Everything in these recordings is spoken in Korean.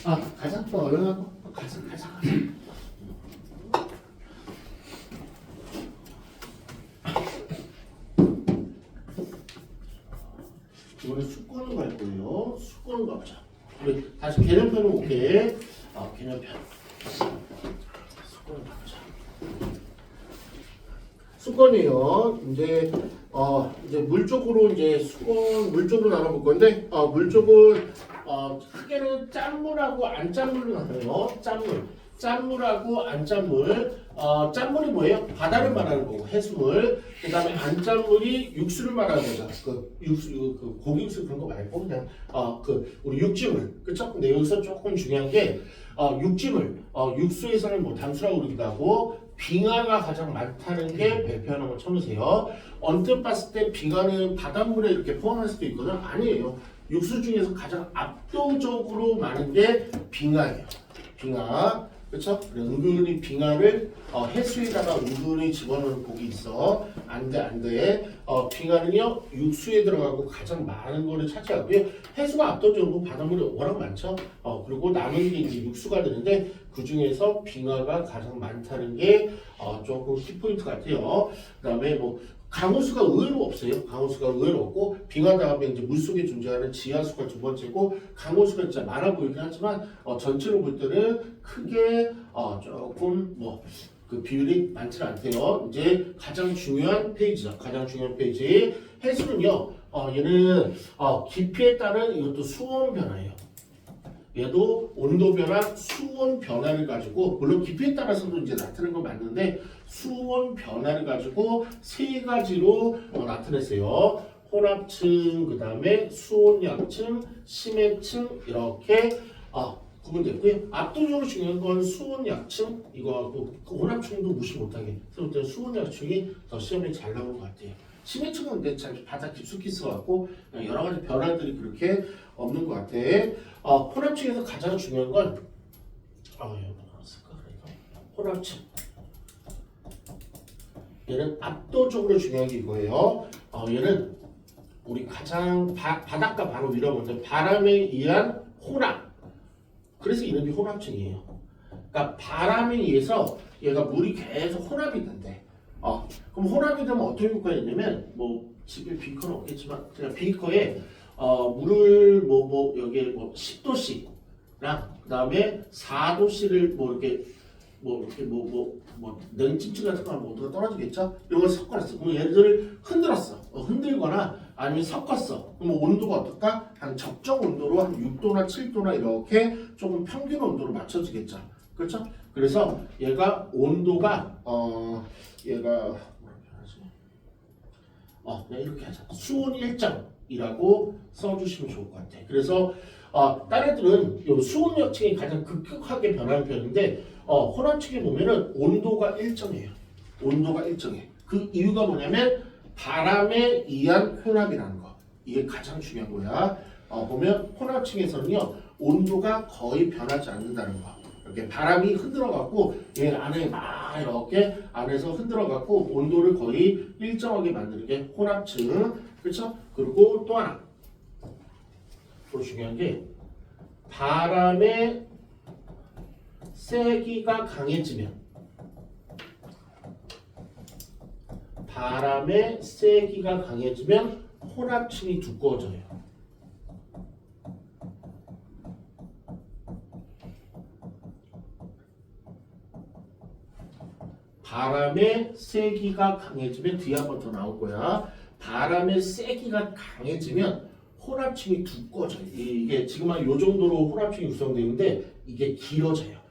가자. 또 얼른 하고. 가자. 이번에 수권을 갈 거예요. 수권을 가보자. 우리 다시 개념편으로 볼게. 개념편. 수권을 가보자. 수권이요. 이제 물 쪽으로 이제 수권 물 쪽으로 나눠볼 건데, 물 쪽은 크게는 짠물하고 안 짠물로 나눠요. 짠물하고 안 짠물. 짠물이 뭐예요? 바다를 말하는 거고 해수물. 그다음에 안 짠물이 육수를 말하는 거죠. 그 육수, 그 고기 육수 그런 거 말고 그냥 우리 육지물. 그렇죠? 근데 여기서 조금 중요한 게 육지물. 육수에서는 뭐 담수라고 그러기도 하고 빙하가 가장 많다는 게 배표 하나만 쳐놓으세요. 언뜻 봤을 때 빙하는 바닷물에 이렇게 포함할 수도 있거든. 아니에요. 육수 중에서 가장 압도적으로 많은 게 빙하예요. 빙하. 그렇죠? 은근히 빙하를 해수에다가 은근히 집어넣는 곡이 있어. 안 돼. 빙하는요 육수에 들어가고 가장 많은 거를 차지하고요. 해수가 압도적으로 바닷물이 워낙 많죠. 그리고 남은 게 이제 육수가 되는데 그 중에서 빙하가 가장 많다는 게 조금 키포인트 같아요. 그다음에 뭐 강우수가 의외로 없어요. 강우수가 의외로 없고 빙하 다음에 이제 물속에 존재하는 지하수가 두 번째고 강우수가 진짜 많아 보이긴 하지만 전체로 볼 때는 크게 조금 그 비율이 많지는 않대요. 이제 가장 중요한 페이지죠. 가장 중요한 페이지 해수는요. 얘는 깊이에 따른 이것도 수온 변화예요. 얘도 온도 변화, 수온 변화를 가지고 물론 깊이에 따라서도 이제 나타나는 건 맞는데 수온 변화를 가지고 세 가지로 나타냈어요. 혼합층, 그 다음에 수온약층, 심해층 이렇게 구분됐고요. 압도적으로 중요한 건 수온약층 이거하고 그 혼합층도 무시 못하게. 그래서 수온약층이 더 시험에 잘 나온 것 같아요. 심해층은 근데 잘 바다 깊숙이 있어갖고 여러 가지 변화들이 그렇게 없는 것 같아. 혼합층에서 가장 중요한 건 혼합층. 얘는 압도적으로 중요한 게 이거예요. 얘는 우리 가장 바닷가 바로 위로 보는데 바람에 의한 혼합. 그래서 이름이 혼합층이에요. 그러니까 바람에 의해서 얘가 물이 계속 혼합이 된대. 그럼 혼합이 되면 어떤 효과가 있냐면 집에 비커는 없겠지만 그냥 비커에 물을 여기에 10도씨랑 그다음에 4도씨를 이렇게 냉찜질 같은 거 하면 모두가 떨어지겠죠? 이걸 섞어놨어. 그럼 얘를 흔들었어. 흔들거나 아니면 섞었어. 그럼 온도가 어떨까? 한 적정 온도로 한 6도나 7도나 이렇게 조금 평균 온도로 맞춰지겠죠. 그렇죠? 그래서 얘가 온도가 얘가 뭐라 표현하지? 그냥 이렇게 하자. 수온 일정이라고 써주시면 좋을 것 같아. 그래서 다른 애들은 요 수온 역층이 가장 급격하게 변하는 편인데 혼합층에 보면은 온도가 일정해요. 온도가 일정해. 그 이유가 뭐냐면 바람에 의한 혼합이라는 거. 이게 가장 중요한 거야. 보면 혼합층에서는요 온도가 거의 변하지 않는다는 거. 이렇게 바람이 흔들어갖고 얘 안에 막 이렇게 안에서 흔들어갖고 온도를 거의 일정하게 만드는 게 혼합층. 그렇죠? 그리고 또 하나. 또 중요한 게 바람의 세기가 강해지면 혼합층이 두꺼워져요. 바람의 세기가 강해지면 뒤에 한 번 더 나올 거야. 바람의 세기가 강해지면 혼합층이 두꺼워져요. 이게 지금 한 요 정도로 혼합층이 구성되는데 이게 길어져요.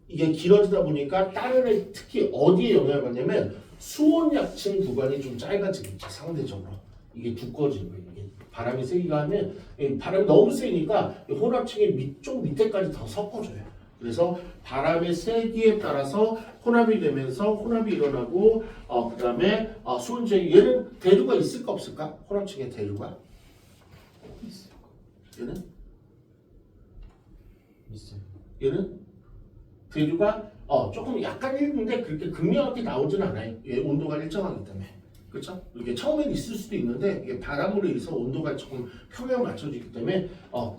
이게 길어지다 보니까 다른 애 특히 어디에 영향을 받냐면 수온약층 구간이 좀 짧아지겠죠. 상대적으로 이게 두꺼워지는 거예요. 이게 바람이 세기가 하면 바람이 너무 세니까 혼합층이 좀 밑에까지 더 섞어줘요. 그래서 바람의 세기에 따라서 혼합이 되면서 혼합이 일어나고 그 다음에 수온제 얘는 대류가 있을까 없을까? 혼합층에 대류가 얘는 있어요. 얘는 대류가 조금 약간 있는데 그렇게 극명하게 나오진 않아요. 얘 온도가 일정하기 때문에. 그렇죠? 이게 처음엔 있을 수도 있는데 이게 바람으로 인해서 온도가 조금 평형 맞춰지기 때문에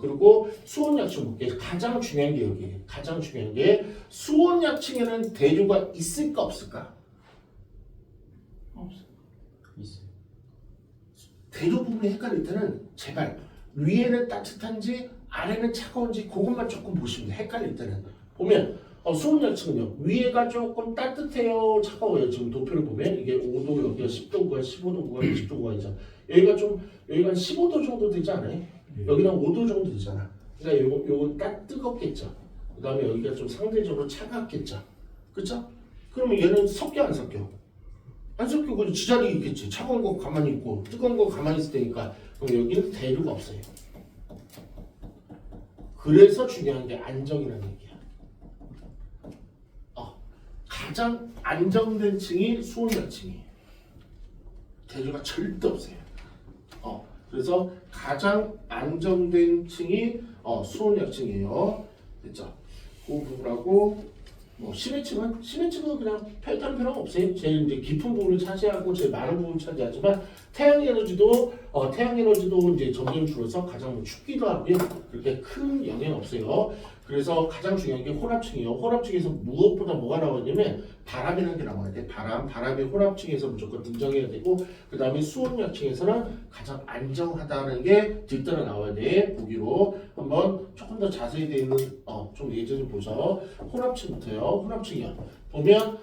그리고 수온 약층 볼게요. 가장 중요한 게 여기 가장 중요한 게 수온 약층에는 대류가 있을까 없을까? 없어. 있어요. 대류 부분이 헷갈릴 때는 제발 위에는 따뜻한지 아래는 차가운지 그것만 조금 보시면 돼요. 헷갈릴 때는 보면 수온 약층은요 위에가 조금 따뜻해요 차가워요. 지금 도표를 보면 이게 5도 여기가 10도가 15도가 20도가 이죠. 여기가 한 15도 정도 되지 않아요? 여기는 5도 정도 되잖아. 그러니까 요건 딱 뜨겁겠죠. 그 다음에 여기가 좀 상대적으로 차갑겠죠. 그렇죠? 그러면 얘는 섞여 안 섞여? 안 섞여. 그냥 지자리에 있겠지. 차가운 거 가만히 있고 뜨거운 거 가만히 있을 테니까. 그럼 여기는 대류가 없어요. 그래서 중요한 게 안정이라는 얘기야. 가장 안정된 층이 수온 약층이에요. 대류가 절대 없어요. 그래서 가장 안정된 층이 수온 약층이에요. 됐죠? 그 부분하고 심해 층은 그냥 별다른 필요가 없어요. 제일 이제 깊은 부분을 차지하고 제일 많은 부분을 차지하지만 태양 에너지도 이제 점점 줄어서 가장 춥기도 하고요. 그렇게 큰 영향 없어요. 그래서 가장 중요한 게 혼합층이에요. 혼합층에서 무엇보다 뭐가 나오냐면 바람이라는 게 나와야 돼. 바람이 혼합층에서 무조건 등장해야 되고 그 다음에 수온약층에서는 가장 안정하다는 게 뒤따라 나와야 돼. 보기로 한번 조금 더 자세히 되어 있는 좀 예전에 보죠. 혼합층부터요. 혼합층이요. 보면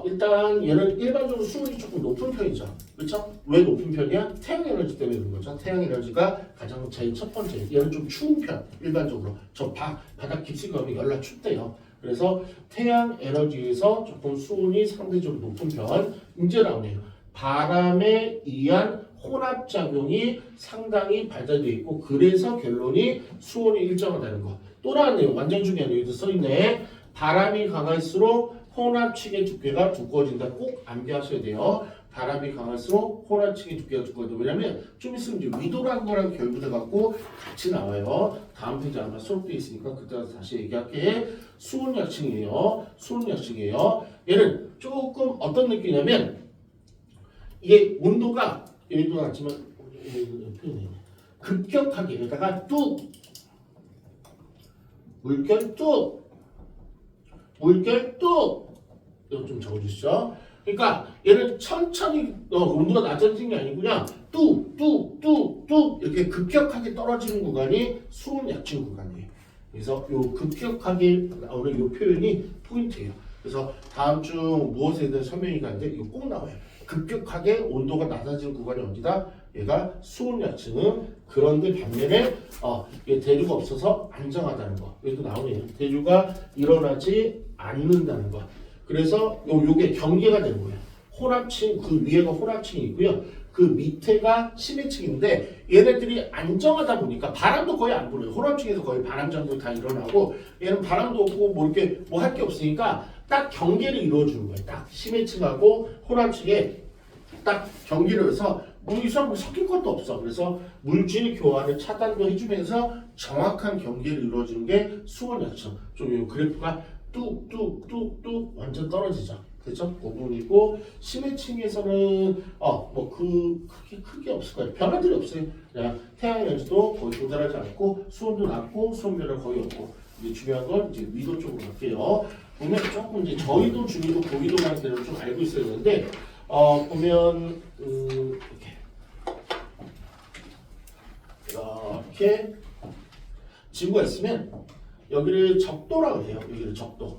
일단 얘는 일반적으로 수온이 조금 높은 편이죠. 그렇죠? 왜 높은 편이야? 태양 에너지 때문에 그런 거죠. 태양 에너지가 가장 제일 첫 번째. 얘는 좀 추운 편. 일반적으로 저 바닥 깊숙이 가면 열나 춥대요. 그래서 태양 에너지에서 조금 수온이 상대적으로 높은 편. 이제 나오네요. 바람에 의한 혼합 작용이 상당히 발달되어 있고 그래서 결론이 수온이 일정하다는 거. 또 나왔네요. 완전 중요한 여기도 써있네. 바람이 강할수록 혼합층의 두께가 두꺼워진다. 꼭 암기하셔야 돼요. 바람이 강할수록 혼합층의 두께가 두꺼워진다. 왜냐면 좀 있으면 이제 위도라는 거랑 결부돼 갖고 같이 나와요. 다음 페이지 아마 수록되어 있으니까 그때 다시 얘기할게. 수온 약층이에요. 수온 약층이에요. 얘는 조금 어떤 느낌이냐면 이게 온도가 여기도 나왔지만 급격하게 여기다가 뚝 물결 뚝 이거 좀 적어주시죠. 그러니까 얘는 천천히 온도가 낮아지는 게 아니고 그냥 뚝뚝뚝뚝 이렇게 급격하게 떨어지는 구간이 수온 약층 구간이에요. 그래서 요 급격하게 나오는 요 표현이 포인트예요. 그래서 다음 주 무엇에 대한 설명이 가는데 이거 꼭 나와요. 급격하게 온도가 낮아지는 구간이 어디다? 얘가 수온 약층은 그런데 반면에 대류가 없어서 안정하다는 거. 여기도 나오네요. 대류가 일어나지 않는다는 거. 그래서 요게 경계가 되는 거예요. 혼합층 그 위에가 혼합층이 있고요. 그 밑에가 심해층인데 얘네들이 안정하다 보니까 바람도 거의 안 불어요. 혼합층에서 거의 바람 정도 다 일어나고 얘는 바람도 없고 뭐 이렇게 뭐 할 게 없으니까 딱 경계를 이루어주는 거예요. 딱 심해층하고 혼합층에 딱 경계를 해서 이상 섞일 것도 없어. 그래서 물질 교환을 차단도 해주면서 정확한 경계를 이루어주는 게 수온 약층. 좀 이 그래프가 뚝뚝뚝뚝 완전 떨어지죠. 그렇죠? 그 부분이고 심해층에서는 크게 없을 거예요. 변화들이 없어요. 그냥 태양 에너지도 거의 도달하지 않고 수온도 낮고 수온 변화 거의 없고 이제 중요한 건 이제 위도 쪽으로 갈게요. 보면 조금 이제 저희도 중위도 고위도라는 개념을 좀 알고 있어야 되는데 보면 이렇게 지구가 있으면 여기를 적도라고 해요. 여기를 적도.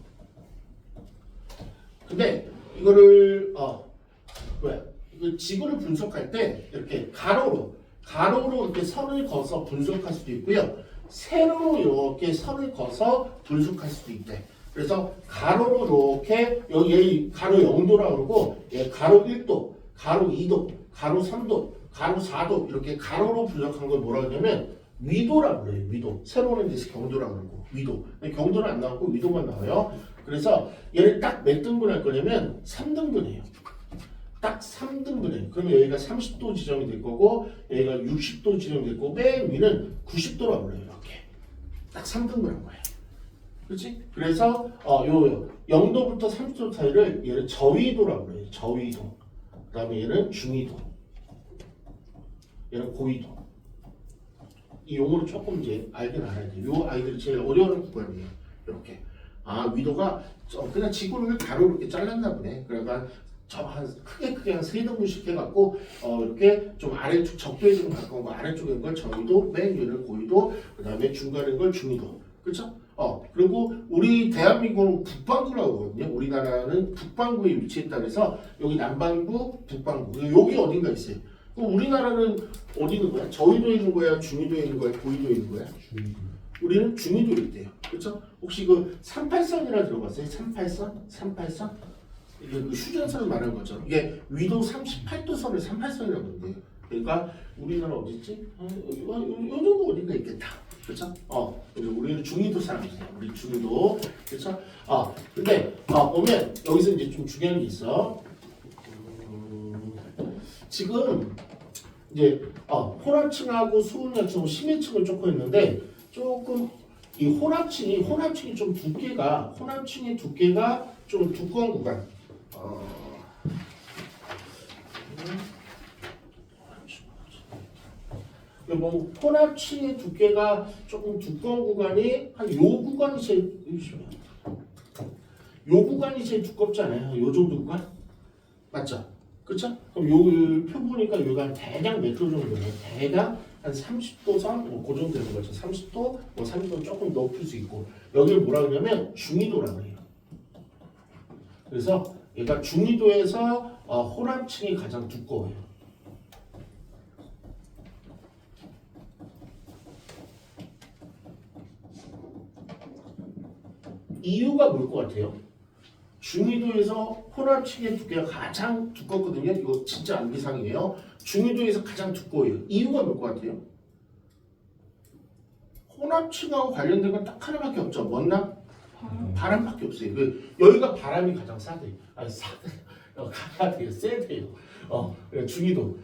근데 이거를 이거 지구를 분석할 때 이렇게 가로로 이렇게 선을 그어서 분석할 수도 있고요. 세로로 이렇게 선을 그어서 분석할 수도 있대. 그래서 가로로 이렇게 여기 가로 0도라고 그러고 얘 가로 1도, 가로 2도, 가로 3도, 가로 4도 이렇게 가로로 분석한 걸 뭐라 그러냐면 위도라고 그래요. 위도. 세로는 이제 경도라고 그러고 위도. 경도는 안 나오고 위도만 나와요. 그래서 얘를 딱 몇 등분 할 거냐면 3등분해요. 딱 3등분해요. 그러면 여기가 30도 지점이 될 거고 여기가 60도 지점이 될 거고 맨 위는 90도라고 그래요. 이렇게. 딱 3등분한 거예요. 그렇지? 그래서 요 0도부터 30도 사이를 얘를 저위도라고 그래요. 저위도. 그 다음에 얘는 중위도, 얘는 고위도. 이 용어를 조금 이제 알긴 알아야 돼요. 요 아이들이 제일 어려워하는 구간이에요. 이렇게. 위도가 그냥 지구를 가로 이렇게 잘랐나 보네. 그러니까 한 크게 한 세 등분씩 해갖고 이렇게 좀 아래쪽 적도에 좀 가까운 거 아래쪽에 있는 걸 저위도, 맨 위를 고위도, 그 다음에 중간에 있는 걸 중위도. 그렇죠? 그리고 우리 대한민국은 북반구라고 하거든요. 우리나라는 북반구에 위치했다 그래서 여기 남반구, 북반구. 여기 어딘가 있어요. 그럼 우리나라는 어디 있는 거야? 저위도에 있는 거야? 중위도에 있는 거야? 고위도에 있는 거야? 중위도. 우리는 중위도에 있대요. 그렇죠? 혹시 그 38선이라 들어봤어요? 38선? 38선? 이게 그 휴전선을 말하는 거죠. 이게 위도 38도 선을 38선이라고 하는데요. 그러니까 우리나라 어디 있지? 요 정도 어딘가 있겠다. 그렇죠? 우리는 중위도 사람이세요. 우리 중위도. 그렇죠? 근데 보면 여기서 이제 좀 중요한 게 있어. 지금 이제 혼합층하고 수은열층하고 심해층을 쫓고 있는데 조금 이 혼합층이 좀 혼합층의 두께가 좀 두꺼운 구간. 뭐 혼합층의 두께가 조금 두꺼운 구간이 한 요 구간이 제일 두껍지 않아요? 요 정도 구간? 맞죠? 그쵸? 그럼 요 표 보니까 요가 한 대략 몇 도 정도 돼요? 대략 한 30도 선? 그 정도 되는 거죠. 30도? 뭐 30도 조금 높일 수 있고 여기를 뭐라 그러냐면 중위도라고 해요. 그래서 얘가 중위도에서 혼합층이 가장 두꺼워요. 이유가 뭘 것 같아요? 중위도에서 혼합층의 두께가 가장 두껍거든요. 이거 진짜 암기상이에요. 중위도에서 가장 두꺼워요. 이유가 뭘 것 같아요? 혼합층하고 관련된 건 딱 하나밖에 없죠. 뭔나? 바람밖에 없어요. 여기가 바람이 가장 싸대요. 세대요. 중위도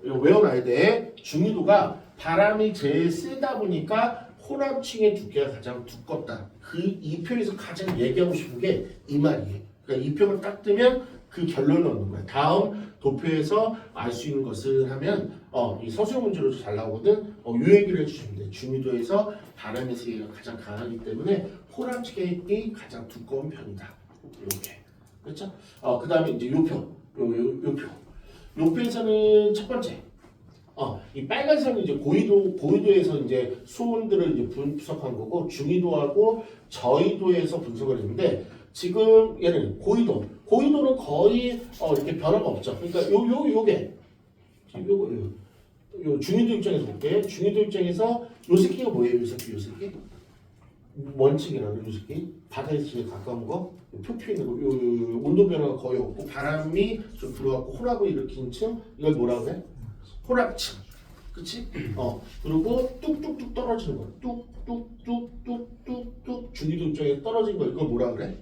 외워놔야 돼. 중위도가 바람이 제일 세다 보니까 혼합층의 두께가 가장 두껍다. 이 표에서 가장 얘기하고 싶은 게 이 말이에요. 그러니까 이 표를 딱 뜨면 그 결론을 얻는 거야. 다음 도표에서 알 수 있는 것을 하면 이 서술 문제로도 잘 나오거든. 요 얘기를 해주시면 돼. 중위도에서 바람의 세기가 가장 강하기 때문에 혼합층이 가장 두꺼운 편이다. 이렇게. 그렇죠? 그 다음에 이제 요 표. 요 표에서는 첫 번째. 이 빨간 선이 이제 고위도에서 이제 수온들을 이제 분석한 거고 중위도하고 저위도에서 분석을 했는데 지금 얘는 고위도는 거의 이렇게 변화가 없죠. 그러니까 요게 요 중위도 입장에서 볼게. 중위도 입장에서 요 새끼가 뭐예요? 요 새끼 원칙이라는 요 새끼 바다에서 제일 가까운 거 표피 있는 거 요 온도 변화가 거의 없고 바람이 좀 들어왔고 혼합을 일으킨 층 이걸 뭐라고 해? 혼합층. 그치? 그리고 뚝뚝뚝 떨어지는 거. 뚝뚝뚝뚝뚝뚝 중위도 입장에 떨어진 거. 이걸 뭐라 그래?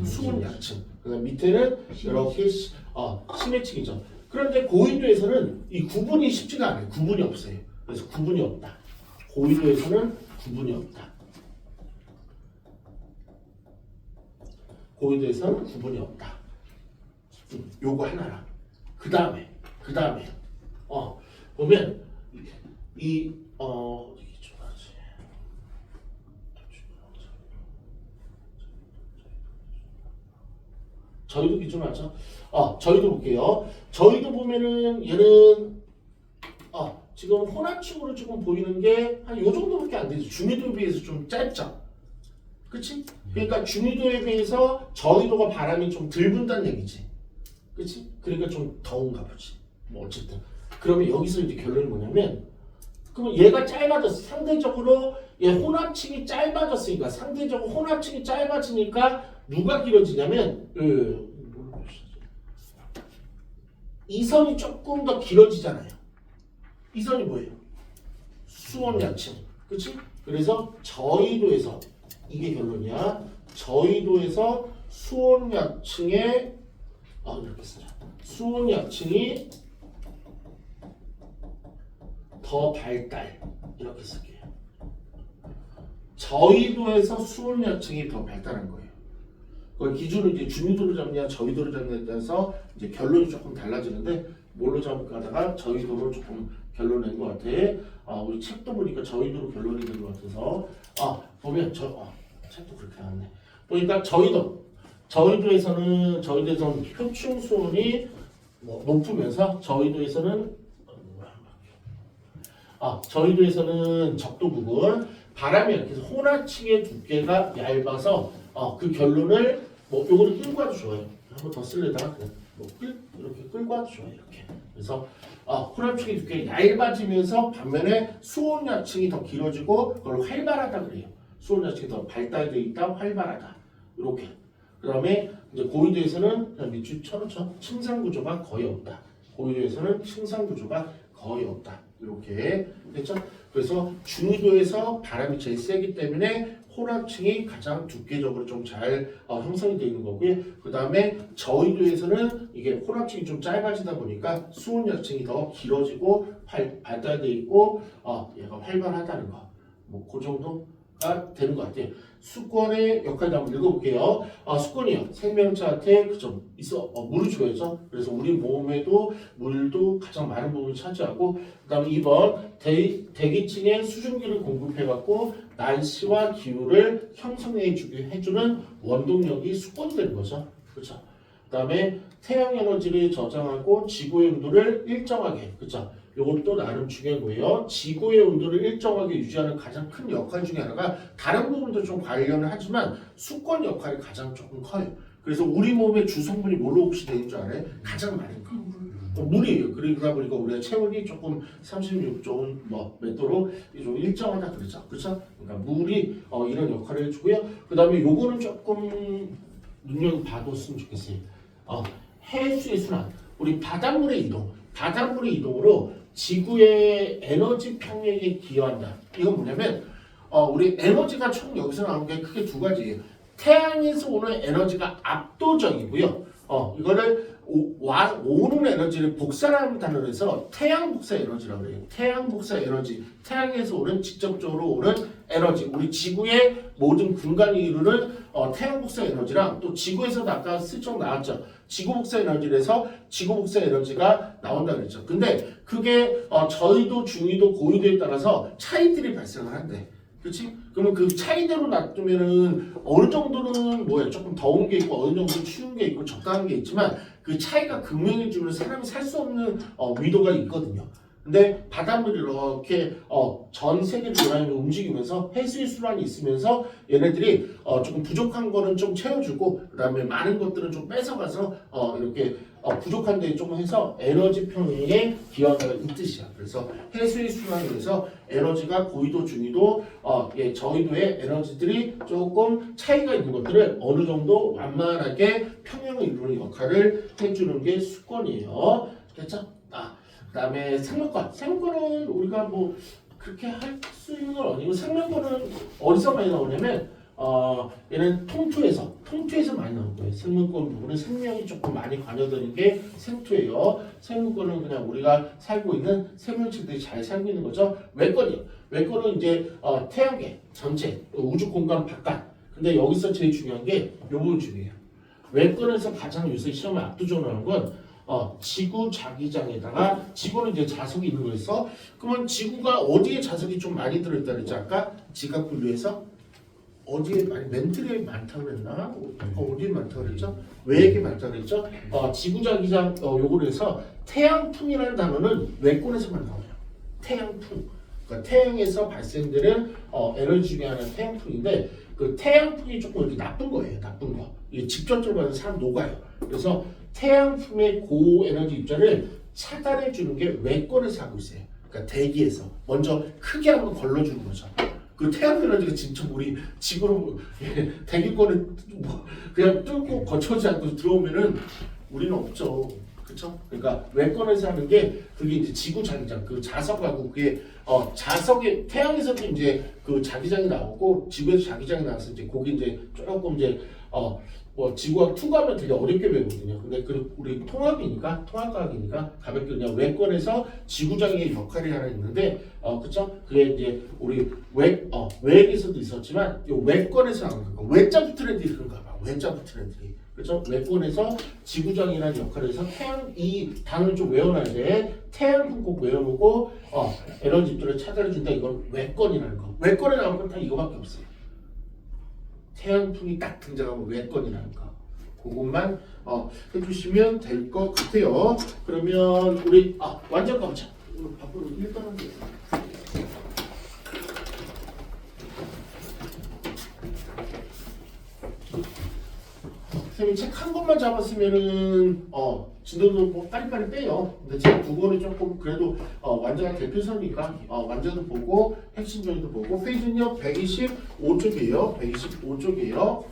수온 약층. 그다음 밑에는 이렇게 심해층이죠. 그런데 고위도에서는 이 구분이 쉽지가 않아요. 구분이 없어요. 그래서 구분이 없다. 고위도에서는 구분이 없다. 고위도에서는 구분이 없다. 요거 하나랑. 그 다음에 보면 저희도 기준하죠. 저희도 볼게요. 저희도 보면은 얘는 지금 혼합층으로 조금 보이는 게 한 요 정도밖에 안 되죠. 중위도에 비해서 좀 짧죠. 그치? 그러니까 중위도에 비해서 저위도가 바람이 좀 덜 분다는 얘기지. 그치? 그러니까 좀 더운가 보지. 뭐 어쨌든. 그러면 여기서 이제 결론이 뭐냐면 그러면 얘가 짧아졌어. 상대적으로 얘 혼합층이 짧아졌으니까 상대적으로 혼합층이 짧아지니까 누가 길어지냐면 이 선이 조금 더 길어지잖아요. 이 선이 뭐예요? 수온약층. 그치? 그래서 저위도에서 이게 결론이야. 저위도에서 수온약층의 이렇게 쓰자. 수온약층이 더 발달 이렇게 쓸게요. 저위도에서 수온약층이 더 발달한 거예요. 그 기준은 이제 중위도로 잡냐 저위도로 잡냐에 따라서 이제 결론이 조금 달라지는데 뭘로 잡을까다가 저위도로 조금 결론 낸 것 같아. 우리 책도 보니까 저위도로 결론이 된 것 같아서 보면 책도 그렇게 나왔네. 보니까 저위도에서는 표충 수온이 높으면서 저위도에서는 적도 부분 바람이 이렇게 해서 혼합층의 두께가 얇아서 그 결론을 요거를 끌고 와도 좋아요. 한번 더 쓸래다가 이렇게 끌고 와도 좋아요. 이렇게. 그래서 혼합층의 두께가 얇아지면서 반면에 수온야층이 더 길어지고 그걸 활발하다 그래요. 수온야층이 더 발달되어 있다, 활발하다. 이렇게. 그 다음에 이제 고위도에서는 그냥 밑줄 쳐놓죠. 층상구조가 거의 없다. 고위도에서는 층상구조가 거의 없다. 이렇게 됐죠? 그래서 중위도에서 바람이 제일 세기 때문에 혼합층이 가장 두께적으로 좀 잘 형성이 되어 있는 거고요. 그 다음에 저위도에서는 이게 혼합층이 좀 짧아지다 보니까 수온야층이 더 길어지고 발달되어 있고 얘가 활발하다는 거. 그 정도가 되는 것 같아요. 수권의 역할도 한번 읽어볼게요. 수권이요. 생명체한테 그죠 있어 물을 줘야죠. 그래서 우리 몸에도 물도 가장 많은 부분을 차지하고 그다음에 2번 대기층에 수증기를 공급해갖고 날씨와 기후를 형성해주는 원동력이 수권이 되는 거죠. 그렇죠. 그다음에 태양 에너지를 저장하고 지구의 온도를 일정하게 그렇죠. 이것도 나름 중요한 거예요. 지구의 온도를 일정하게 유지하는 가장 큰 역할 중에 하나가 다른 부분도 좀 관련을 하지만 수권 역할이 가장 조금 커요. 그래서 우리 몸의 주성분이 뭘로 혹시 되는 줄 알아요? 가장 많은 거. 물이에요. 그러다 보니까 우리가 체온이 조금 36조 몇도로 좀 일정하다 그러죠. 그렇죠? 그러니까 물이 이런 역할을 해주고요. 그 다음에 요거는 조금 눈여겨봐뒀으면 좋겠어요. 해수의 순환. 우리 바닷물의 이동으로 지구의 에너지 평형에 기여한다. 이건 뭐냐면 우리 에너지가 총 여기서 나오는 게 크게 두 가지예요. 태양에서 오는 에너지가 압도적이고요. 이거를 오는 에너지를 복사라는 단어로 해서 태양 복사 에너지라고 그래요. 태양 복사 에너지. 태양에서 오는 직접적으로 오는 에너지. 우리 지구의 모든 공간이 이루는 태양 복사 에너지랑 또 지구에서도 아까 슬쩍 나왔죠. 지구 복사 에너지에서 지구 복사 에너지가 나온다 그랬죠. 근데 그게 저위도, 중위도, 고위도에 따라서 차이들이 발생을 한대. 그렇지? 그러면 그 차이대로 놔두면은 어느 정도는 조금 더운 게 있고 어느 정도는 추운 게 있고 적당한 게 있지만 그 차이가 극명해지면 사람이 살 수 없는 위도가 있거든요. 근데 바닷물이 이렇게 전 세계를 돌아다니며 움직이면서 해수의 순환이 있으면서 얘네들이 조금 부족한 거는 좀 채워주고 그 다음에 많은 것들은 좀 뺏어가서 이렇게 부족한 데 조금 해서 에너지 평형에 기여한다는 이 뜻이야. 그래서 해수의 순환에 의해서 에너지가 고위도, 중위도, 저위도의 에너지들이 조금 차이가 있는 것들을 어느 정도 완만하게 평형을 이루는 역할을 해주는 게 수권이에요. 됐죠? 그 다음에 생명권은 우리가 그렇게 할 수 있는 건 아니고 생명권은 어디서 많이 나오냐면 얘는 통투에서 많이 나올 거예요. 생명권 부분은 생명이 조금 많이 관여되는 게 생투예요. 생명권은 그냥 우리가 살고 있는 생명체들이 잘 살고 있는 거죠. 외권이요. 외권은 이제 태양계 전체 우주 공간 바깥. 근데 여기서 제일 중요한 게 요 부분 중요해요. 외권에서 가장 요새 시험에 압도적으로 나오는 건 지구 자기장에다가 지구는 이제 자석이 있는 거였어. 그러면 지구가 어디에 자석이 좀 많이 들어있다 그랬지 아까 지각 분류에서 어디에 많이 멘틀에 많다 그랬나? 어디에 많다 그랬죠? 외액에 많다 그랬죠? 지구 자기장 요거를 해서 태양풍이라는 단어는 외권에서만 나와요. 태양풍. 그러니까 태양에서 발생되는 에너지 중에 하나는 태양풍인데 그 태양풍이 조금 이렇게 나쁜 거예요. 나쁜 거. 이게 직접적으로 하는 사람 녹아요. 그래서 태양풍의 고에너지 입자를 차단해 주는 게 외권에서 하고 있어요. 그러니까 대기에서 먼저 크게 한번 걸러주는 거죠. 그 태양 에너지가 진짜 우리 지구로 대기권을 그냥 뚫고 거쳐오지 않고 들어오면은 우리는 없죠. 그렇죠? 그러니까 외권에서 하는 게 그게 이제 지구 자기장 그 자석하고 그게 자석이 태양에서도 이제 그 자기장이 나오고 지구에서 자기장이 나와서 이제 거기 이제 조금 이제 지구학 투과하면 되게 어렵게 배우거든요. 근데 우리 통합과학이니까 가볍게 그냥 외권에서 지구장의 역할이 하나 있는데, 그쵸? 그게 이제 우리 외액에서도 있었지만, 이 외권에서 나오는 거. 외자 붙은 애들이 그런가 봐. 외자 붙은 애들이. 그렇죠? 외권에서 지구장이라는 역할을 해서 태양 이 단어를 좀 외워놔야 돼. 태양풍 꼭 외워놓고 에너지들을 차단해준다. 이건 외권이라는 거. 외권에 나온 건 다 이거밖에 없어요. 태양풍이 딱 등장하면 외권이라는 거. 그것만 해주시면 될 것 같아요. 그러면 우리 완전 가보자. 오늘 바쁘로 1번 게. 선생님이 책 한 권만 잡았으면은 진도도 뭐 빨리빨리 빼요. 근데 책 두 권이 조금 그래도 완전한 대표서니까 완전도 보고 핵심 정의도 보고 페이지는요 125쪽이에요. 125쪽이에요.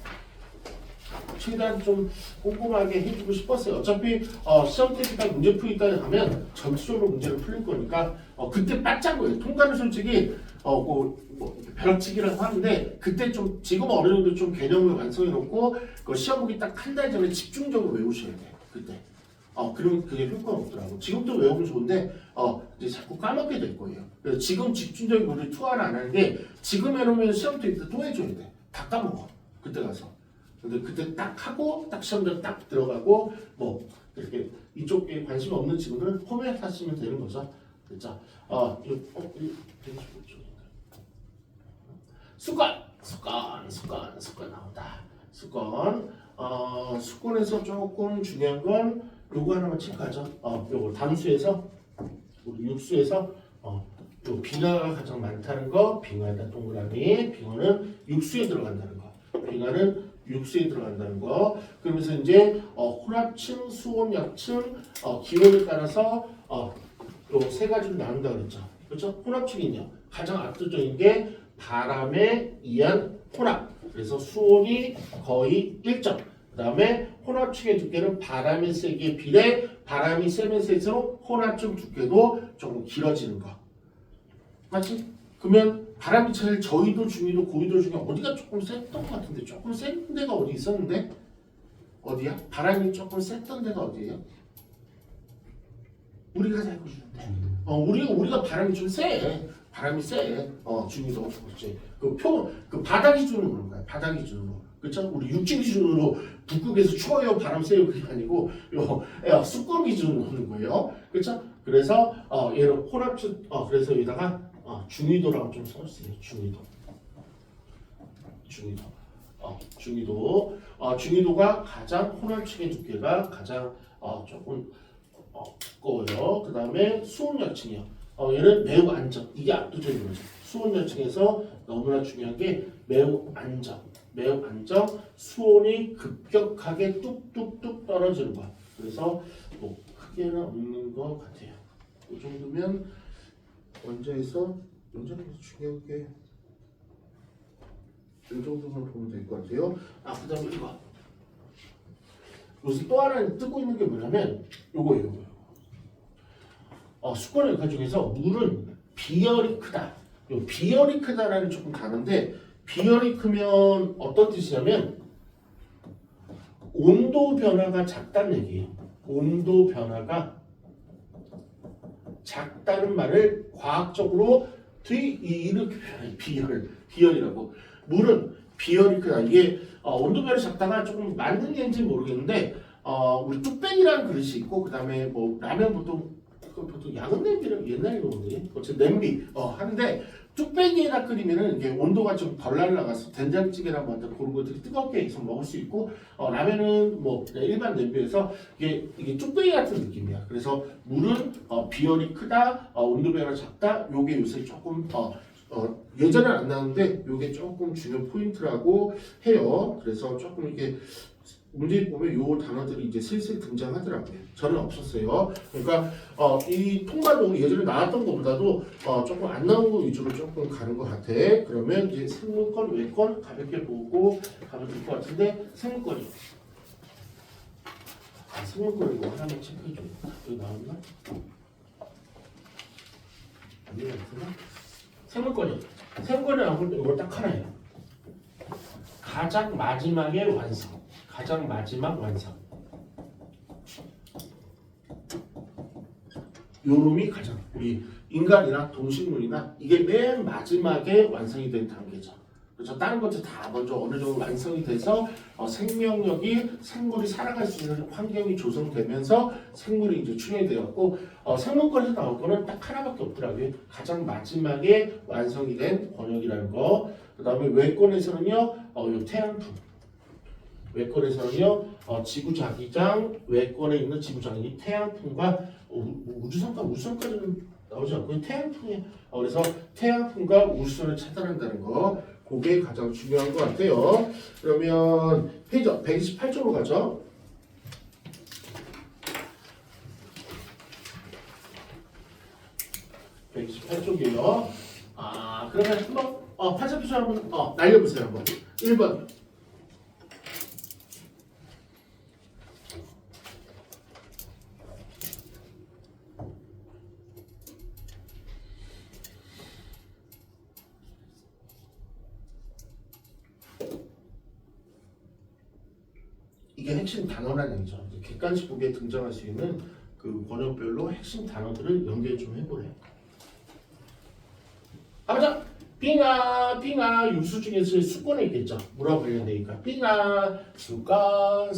최대한 좀 꼼꼼하게 해주고 싶었어요. 어차피 시험 때 딱 문제 풀이까지 가면 전체적으로 문제를 풀릴 거니까 그때 바짝 거예요. 통과는 솔직히 뭐 벼락치기라고 하는데 그때 좀 지금 어느 정도 좀 개념을 완성해 놓고 그 시험 보기 딱 한 달 전에 집중적으로 외우셔야 돼요. 그때. 그러면 그게 효과가 없더라고. 지금도 외우면 좋은데 이제 자꾸 까먹게 될 거예요. 그래서 지금 집중적인 거를 투하를 안 하는 게 지금 해놓으면 시험 때 또 해줘야 돼. 다 까먹어. 그때 가서. 근데 그때 딱 하고 딱 시험장 딱 들어가고 뭐 이렇게 이쪽에 관심 없는 친구들은 홈에 하시면 되는 거죠. 그렇죠? 수건 나온다. 수건에서 조금 중요한 건 요거 하나만 체크하죠. 요거 담수에서 우리 육수에서 요 빙하가 가장 많다는 거. 빙하에다 동그라미. 빙하는 육수에 들어간다는 거. 빙하는 육수에 들어간다는 거. 그러면서 이제 혼합층, 수온약층, 기온에 따라서 요 세 가지로 나눈다 그랬죠. 그렇죠? 혼합층이요. 가장 압도적인 게 바람에 의한 혼합. 그래서 수온이 거의 1점. 그다음에 혼합층의 두께는 바람의 세기에 비례 바람이 세면 세일수록 혼합층 두께도 조금 길어지는 거. 맞지? 그러면 바람이 제일 저희도 중위도 고위도 중에 어디가 조금 셌던 것 같은데 조금 센 데가 어디 있었는데? 어디야? 바람이 조금 셌던 데가 어디예요? 우리가 살고 있는데 우리가 바람이 좀 세. 바람이 세. 중위도 그렇지. 그 바다 기준으로 그런 거야. 바다 기준으로. 그렇죠? 우리 육지 기준으로 북극에서 추워요, 바람 세요 그게 아니고 수권 기준으로 하는 거예요. 그렇죠? 그래서 얘는 혼합층 그래서 여기다가 중위도라고 좀 써주세요. 중위도가 가장 혼합층의 두께가 가장 조금 두꺼워요. 그 다음에 수온열층이요. 얘는 매우 안정. 이게 압도적인 거죠. 수온열층에서 너무나 중요한 게 매우 안정. 수온이 급격하게 뚝뚝뚝 떨어지는 거. 그래서 뭐 크게는 없는 것 같아요. 이 정도면 원자에서 중요한 게 이 정도만 보면 될 것 같아요. 그 다음에 이거. 요새 또 하나 뜨고 있는 게 뭐냐면 요거예요. 수권의 역할 중에서 물은 비열이 크다. 요 비열이 크다라는 조금 다른데 비열이 크면 어떤 뜻이냐면 온도 변화가 작다는 얘기예요. 온도 변화가 작다는 말을 과학적으로 이렇게 비열이라고. 물은 비열이 크다. 이게 온도 변화 작다가 조금 맞는 얘기인지 모르겠는데 우리 뚝배기라는 그릇이 있고 그 다음에 뭐 라면 보통 양은 냄비를 옛날에 먹는데 어쨌든 냄비 하는데 뚝배기에다 끓이면은 이게 온도가 좀 덜 날라가서 된장찌개나 뭐 그런 것들이 뜨겁게 해서 먹을 수 있고 라면은 뭐 일반 냄비에서 이게 뚝배기 같은 느낌이야. 그래서 물은 비열이 크다, 온도 변화 작다. 요게 요새 조금 예전에 안 나왔는데 요게 조금 중요한 포인트라고 해요. 그래서 조금 이렇게 문제 보면 요 단어들이 이제 슬슬 등장하더라고요. 저는 없었어요. 그러니까 이 통과도 예전에 나왔던 것보다도 조금 안 나온 거 위주로 조금 가는 것 같아. 그러면 이제 생물권, 외권 가볍게 보고 가면 될 것 같은데 생물권이 생물권 이거 하나만 체크해 줘. 여기 나왔나? 아니야, 생물권이 나온 건 이거 딱 하나예요. 가장 마지막의 완성. 가장 마지막 완성. 요 놈이 가장 우리 인간이나 동식물이나 이게 맨 마지막에 완성이 된 단계죠. 그래서 다른 것들 다 먼저 어느 정도 완성이 돼서 생명력이 생물이 살아갈 수 있는 환경이 조성되면서 생물이 이제 출현이 되었고 생물권에서 나올 거는 딱 하나밖에 없더라고요. 가장 마지막에 완성이 된 권역이라는 거. 그다음에 외권에서는요, 요 태양풍. 외권에서는요, 지구자기장, 외권에 있는 지구자기장, 태양풍과 우주선까지는 나오지 않고 태양풍이 그래서 태양풍과 우주선을 차단한다는 거, 그게 가장 중요한 것 같아요. 그러면 페이지 128쪽으로 가죠. 128쪽이에요. 그러면 한번 판사표시 한번 날려보세요. 한번 1번. 이게 핵심 단어라는 얘기죠. 객관식 보기에 등장할 수 있는 그 번역별로 핵심 단어들을 연결 좀 해보래요. 가보자. 빙하 육수 중에서 수건에 있겠죠. 물하고 관련되니까 빙하, 수건,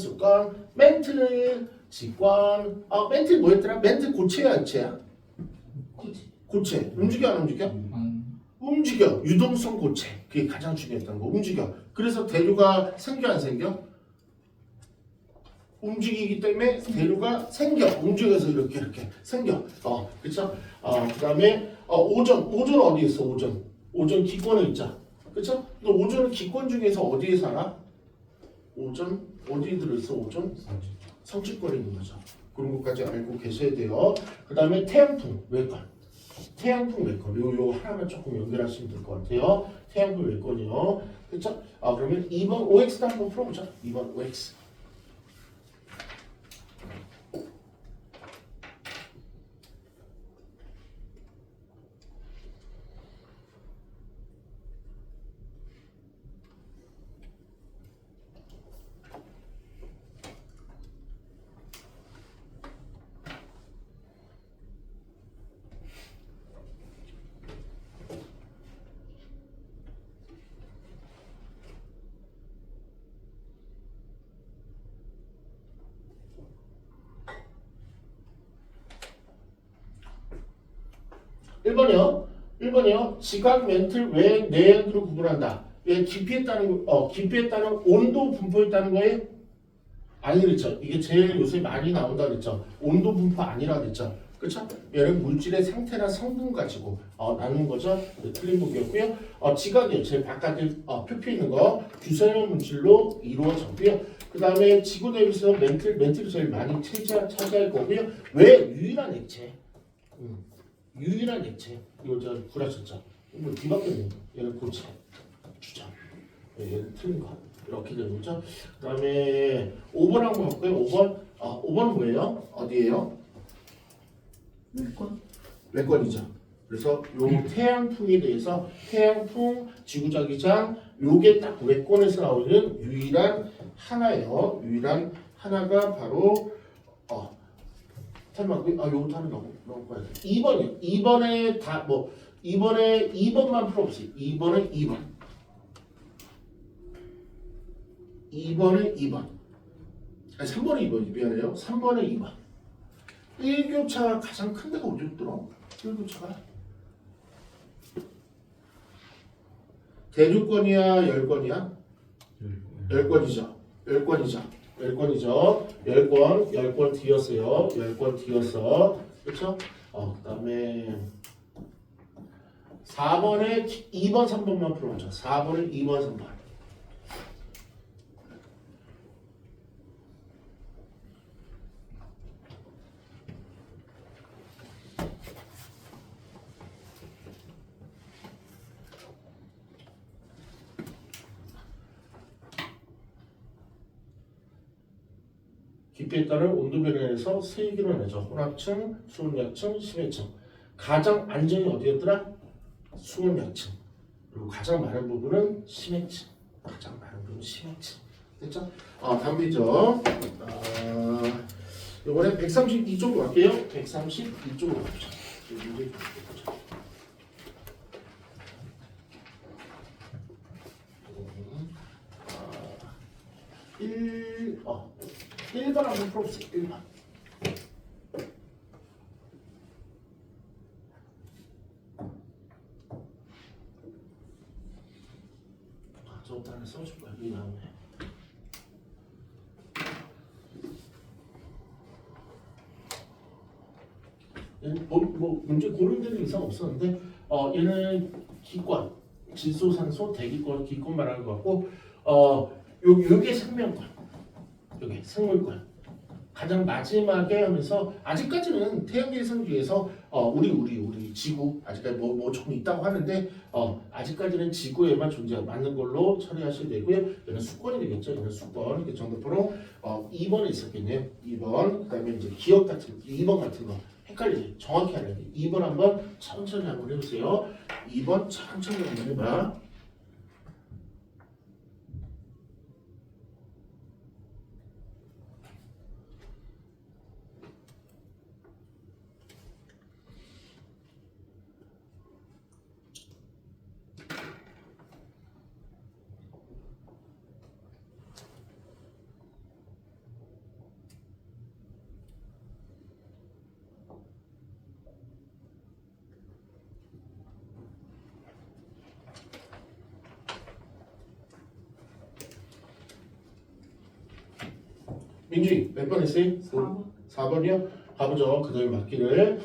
멘틀, 직권. 멘틀 뭐였더라? 멘틀 고체야, 액체야? 고체. 움직여 안 움직여? 움직여. 유동성 고체. 그게 가장 중요했던 거. 움직여. 그래서 대류가 생겨 안 생겨? 움직이기 때문에 대류가 생겨. 움직여서 이렇게 생겨. 그쵸? 그다음에 오존 어디에 있어? 오존 기권에 있자. 그쵸? 근데 오존은 기권 중에서 어디에 살아? 오존 어디에 들어있어? 오존 성취권에 있는 거죠. 그런 것까지 알고 계셔야 돼요. 그다음에 태양풍 외권. 요 하나만 조금 연결하시면 될 것 같아요. 태양풍 외권이요. 그쵸? 그러면 2번 OX도 한번 풀어보자. 2번 OX. 1번이요. 지각, 멘틀, 외행, 내행으로 구분한다. 깊이에 따른 온도 분포에 따른 거예요? 아니 그랬죠. 이게 제일 요새 많이 나온다 그랬죠. 온도 분포 아니라 그랬죠. 그렇죠? 얘는 물질의 상태나 성분 가지고 나누는 거죠. 틀린 보기였고요. 지각이요. 제일 바깥에 표피 있는 거 규선형 물질로 이루어졌고요. 그 다음에 지구 대비해서 멘틀이 제일 많이 차지할 거고요. 왜? 유일한 액체. 이거 제가 구라쳤죠. 뭐 뒤바뀌었네. 얘는 고체, 주장. 얘는 틀린 거. 이렇게 되는 거죠. 그 다음에 5번 한번 볼까요? 5번. 5번은 뭐예요? 어디예요? 외권이죠. 그래서 요 태양풍에 대해서 태양풍, 지구자기장 요게 딱 외권에서 나오는 유일한 하나예요. 유일한 하나가 바로 탈마고요. 요것도 하나 넘어가야 돼. 2번이요. 2번에 이번에 2번만 풀어보세요. 2번은 2번. 2번은 2번. 아니 3번은 2번. 미안해요. 3번은 2번. 1교차가 가장 큰 데가 어디였더라? 1교차가 대류권이야, 열권이야? 열권이죠. 열권 뒤였어요. 열권 뒤였어. 그렇죠? 그다음에 4번에 2번, 3번만 풀어보자. 4번은 2번, 3번. 깊이에 따른 온도 변화에서 세기로 내죠. 혼합층, 수온약층, 심해층. 가장 안정이 어디였더라? 수온약층. 그리고 가장 많은 부분은 심해층. 됐죠? 다음 페이지죠. 이번에 132쪽으로 갈게요. 132쪽으로 가보자. 1번 한번 풀어보세요. 1번. 저것도 하나 써줄 거야. 여기 나오네. 뭐 문제 고를 데는 이상 없었는데 얘는 기권, 질소산소, 대기권, 기권 말하는 것 같고 요게 생명권, 요게 생물권. 가장 마지막에 하면서 아직까지는 태양계선 중에서 우리 지구 아직까지 뭐 좀 있다고 하는데 아직까지는 지구에만 존재하고 맞는 걸로 처리하셔야 되고요. 얘는 수권이 되겠죠. 얘는 수권. 이게 정답으로 2번에 있었겠네요. 2번. 그다음에 이제 기억 같은 2번 같은 거 헷갈리지. 정확히 알아야 돼. 2번 한번 천천히 한번 해보세요. 2번 천천히 한번 해봐. 민주이 몇 번 했어요? 4번. 4번이요? 가보죠. 그 다음에 맞기를.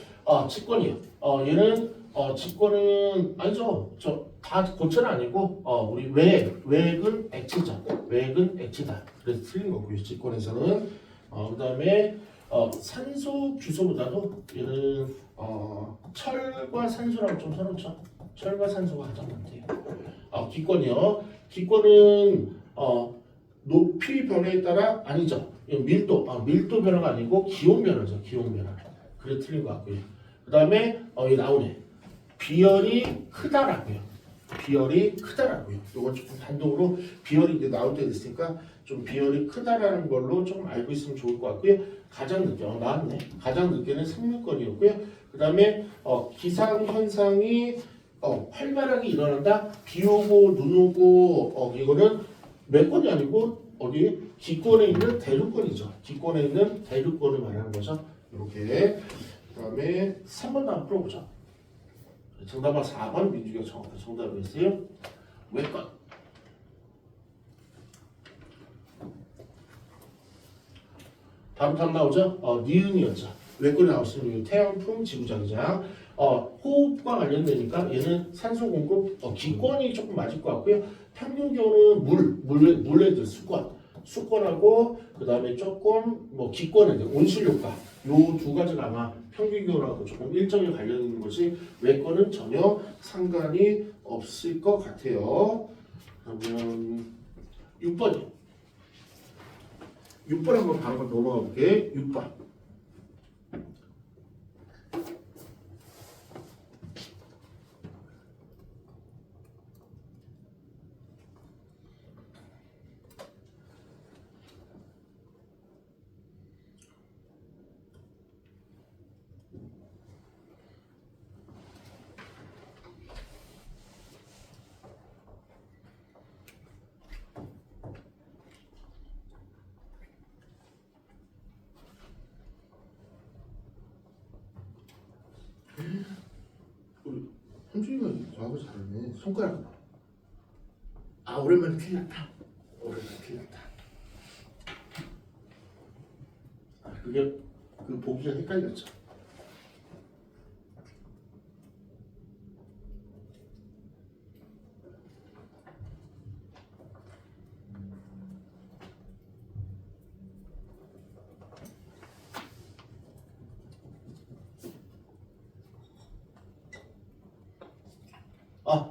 직권이요. 얘는 직권은 아니죠. 저 다 고체는 아니고 우리 외액은 액체죠. 외액은 액체다. 그래서 틀린 거고요. 직권에서는. 그 다음에 산소 규소보다도 얘는 철과 산소랑 좀 서로죠. 철과 산소가 가장 많대요. 기권이요. 기권은 높이 변화에 따라 아니죠. 밀도 변화가 아니고 기온 변화죠. 기온 변화. 그래 틀린 것 같고요. 그 다음에 여기 나오네. 비열이 크다라고요. 비열이 크다라고요. 이건 조금 단독으로 비열이 이제 나올 때 됐으니까 좀 비열이 크다라는 걸로 조금 알고 있으면 좋을 것 같고요. 가장 늦게 나왔네. 가장 늦게는 생물권이었고요. 그 다음에 기상 현상이 활발하게 일어난다. 비 오고 눈 오고 이거는 몇 권이 아니고 어디 기권에 있는 대륙권이죠. 기권에 있는 대륙권을 말하는 거죠. 이렇게. 그다음에 3번 한번 풀어보자. 정답은 4번 민주가 정답을 했어요. 외권. 다음 나오죠? 니은이었죠. 외권이 나왔으면 태양풍, 지구장장. 호흡과 관련되니까 얘는 산소 공급, 기권이 조금 맞을 것 같고요. 평균 기온은 물레들 수권하고 그 다음에 조금 기권에 온실효과 요 두 가지가 아마 평균 기온하고 조금 일정히 관련 있는 것이 외권은 전혀 상관이 없을 것 같아요. 그러면 6번이요. 6번 한번 바로 넘어가 볼게. 6번. 우리 현준이가 저하고 잘하네. 손가락. 오랜만에 틀렸다. 그게 보기가 헷갈렸죠.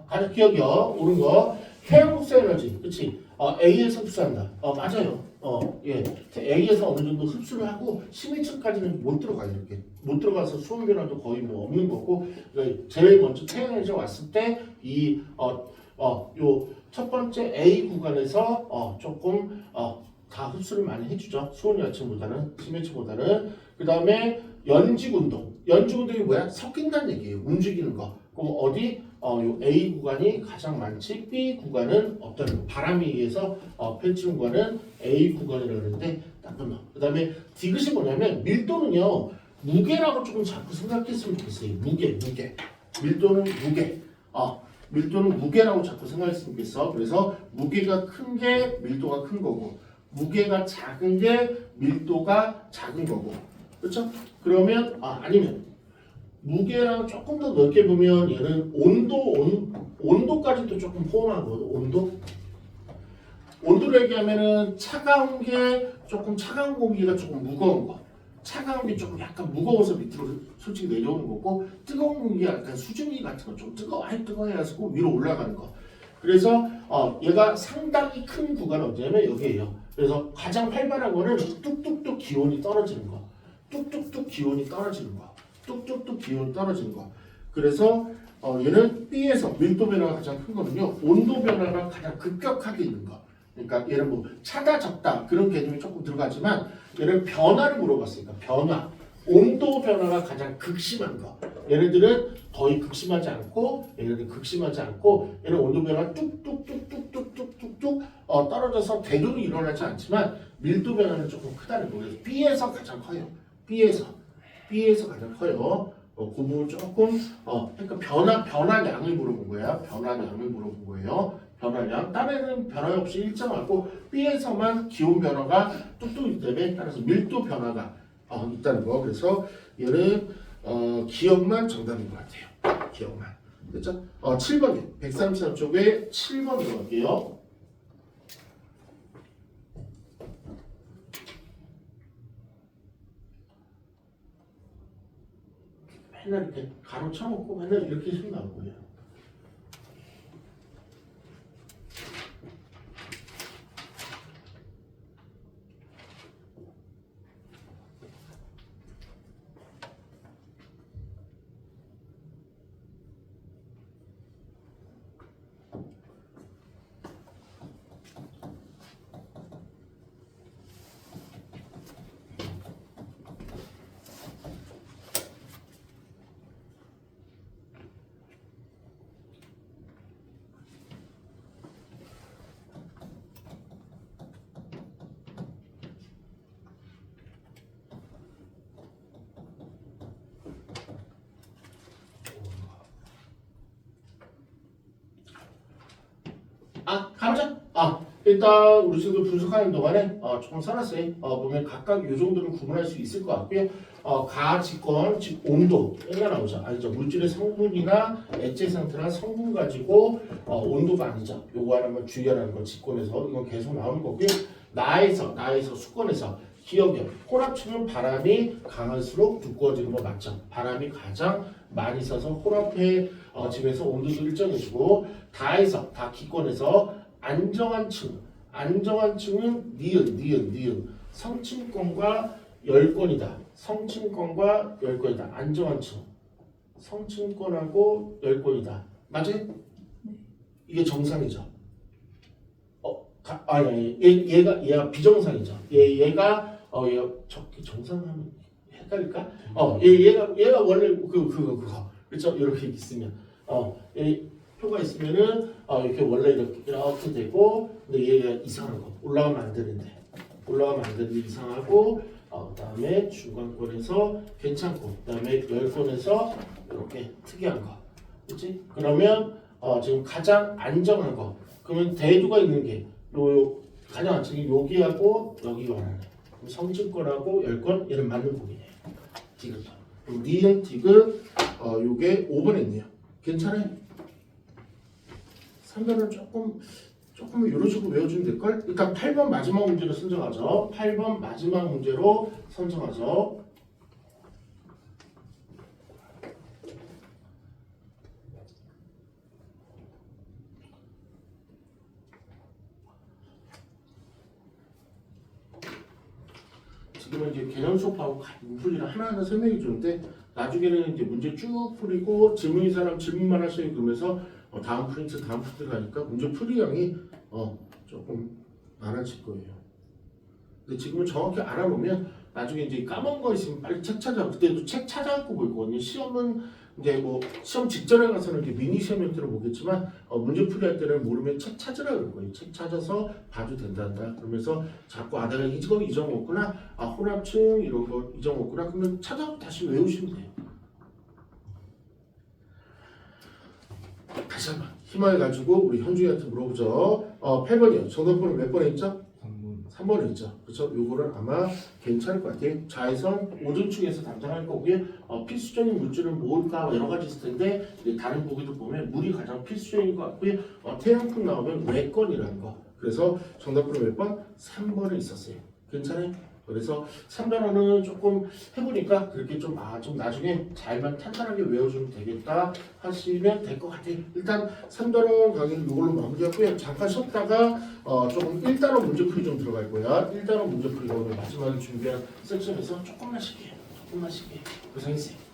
가장 기억이요. 옳은 거. 태양 복사 에너지. 그치? A에서 흡수한다. 맞아요. 예. A에서 어느 정도 흡수를 하고 10m까지는 못 들어가요. 이렇게. 못 들어가서 수온 변화도 거의 없는 거고. 그러니까 제일 먼저 태양에서 왔을 때 요 첫 번째 A 구간에서 조금 다 흡수를 많이 해주죠. 수온 여층보다는 10m보다는. 그 다음에 연직 운동. 연직 운동이 뭐야? 섞인다는 얘기예요. 움직이는 거. 그럼 어디? 요 A 구간이 가장 많지 B 구간은 없다는 거. 바람에 의해서 펼치는 구간은 A 구간이라고 그러는데 나쁜 놈. 그 다음에 디귿이 뭐냐면 밀도는요 무게라고 조금 자꾸 생각했으면 좋겠어요. 무게. 밀도는 무게. 밀도는 무게라고 자꾸 생각했으면 좋겠어. 그래서 무게가 큰 게 밀도가 큰 거고 무게가 작은 게 밀도가 작은 거고 그렇죠? 그러면 아니면 무게랑 조금 더 넓게 보면 얘는 온도까지도 조금 포함한 거거든. 온도를 얘기하면은 차가운 게 조금 차가운 공기가 조금 무거운 거. 차가운 게 조금 약간 무거워서 밑으로 솔직히 내려오는 거고 뜨거운 공기가 약간 수증기 같은 거 좀 뜨거워해서 위로 올라가는 거. 그래서 얘가 상당히 큰 구간은 어디냐면 여기에요. 그래서 가장 활발한 거는 뚝뚝뚝 기온이 떨어지는 거. 뚝뚝뚝 기온이 떨어지는 거. 뚝뚝뚝 기온이 떨어지는 거. 그래서 얘는 B에서 밀도 변화가 가장 큰 거는요. 온도 변화가 가장 급격하게 있는 거. 그러니까 얘는 뭐 차다 적다 그런 개념이 조금 들어가지만 얘는 변화를 물어봤으니까 변화. 온도 변화가 가장 극심한 거. 얘네들은 거의 극심하지 않고 얘네들은 극심하지 않고 얘는 온도 변화가 뚝뚝뚝뚝뚝뚝뚝 떨어져서 대조로 일어나지 않지만 밀도 변화는 조금 크다는 거예요. B에서 가장 커요. B에서 가장 커요. 그 부분 조금 그러니까 변화량을 물어본 거야. 변화량을 물어본 거예요. 변화량. 딴에는 변화 없이 일정하고 B에서만 기온 변화가 뚝뚝이기 때문에 따라서 밀도 변화가 있다는 거. 그래서 얘는 기억만 정답인 것 같아요. 기억만. 됐죠? 7번이요. 133쪽에 7번 들어갈게요. 맨날 이렇게 가로 쳐놓고 맨날 이렇게 손 나올 거예요. 가보자. 일단 우리 지금 분석하는 동안에 조금 살았어요. 보면 각각 요 정도를 구분할 수 있을 것 같고요. 가직권, 즉 온도 얘가 나오죠. 아니죠. 물질의 성분이나 액체 상태나 성분 가지고 온도가 아니죠. 요거 하나만 주의하라는 거 직권에서 이건 계속 나오는 거고요. 나에서 수권에서 기억이요. 혼합층은 바람이 강할수록 두꺼워지는 거 맞죠? 바람이 가장 많이 써서 혼합해 집에서 온도도 일정해지고 다 기권에서 안정한 층은 니은 성층권과 열권이다. 안정한 층 성층권하고 열권이다. 맞아요? 이게 정상이죠. 얘가 비정상이죠. 얘가 정상하면 헷갈릴까? 얘가 원래 그거 그렇죠? 이렇게 있으면 표가 있으면은 이렇게 원래 이렇게 되고 근데 얘가 이상한 거 올라가면 안 되는데 이상하고 그다음에 중간권에서 괜찮고 그다음에 열권에서 이렇게 특이한 거 그렇지? 그러면 지금 가장 안정한 거 그러면 대두가 있는 게 요 가장 안정이 여기하고 여기가 하나네. 성층권하고 열권 얘는 맞는 부분이에요. 디귿. 니은 디귿 요게 5번에 있네요. 괜찮아요? 3번은 조금 이런 식으로 외워주면 될걸? 일단 8번 마지막 문제로 선정하죠. 8번 마지막 문제로 선정하죠. 지금은 이제 개념 수업하고 문풀이를 하나하나 설명해 주는데 나중에는 이제 문제 쭉 풀이고 질문인 사람 질문만 하시는 그러면서 다음 프린트 가니까 문제 풀이량이 조금 많아질 거예요. 근데 지금은 정확히 알아보면 나중에 이제 까먹은 거 있으면 빨리 책 찾아. 그때도 책 찾아갖고 볼 거거든요. 시험은 이제 뭐 시험 직전에 가서는 이렇게 미니 시험 형태로 보겠지만 문제풀이 할 때는 모르면 책 찾으라 그럴 거예요. 책 찾아서 봐도 된단다. 그러면서 자꾸 내가 이거 잊어먹구나, 혼합층 이런 거 잊어먹구나, 그러면 찾아 다시 외우시면 돼요. 다시 한번 희망을 가지고 우리 현중이한테 물어보죠. 8번이요. 정답번호 몇 번에 있죠? 3번에 있죠. 그렇죠? 요거는 아마 괜찮을 것 같아요. 자외선 오존층에서 담당할 거고요. 필수적인 물질은 뭘까 여러 가지 있을 텐데 다른 보기도 보면 물이 가장 필수적인 것 같고요. 태양풍 나오면 외건이라는 거. 그래서 정답번호 몇 번? 3번에 있었어요. 괜찮아요? 그래서 3단원은 조금 해보니까 그렇게 좀 나중에 잘만 탄탄하게 외워주면 되겠다 하시면 될 것 같아요. 일단 3단원 강의는 이걸로 마무리하고요. 잠깐 쉬었다가 조금 1단원 문제풀이 좀 들어갈 거야. 1단원 문제풀이가 오늘 마지막에 준비한 섹션에서 조금만 쉴게요. 고생했어요.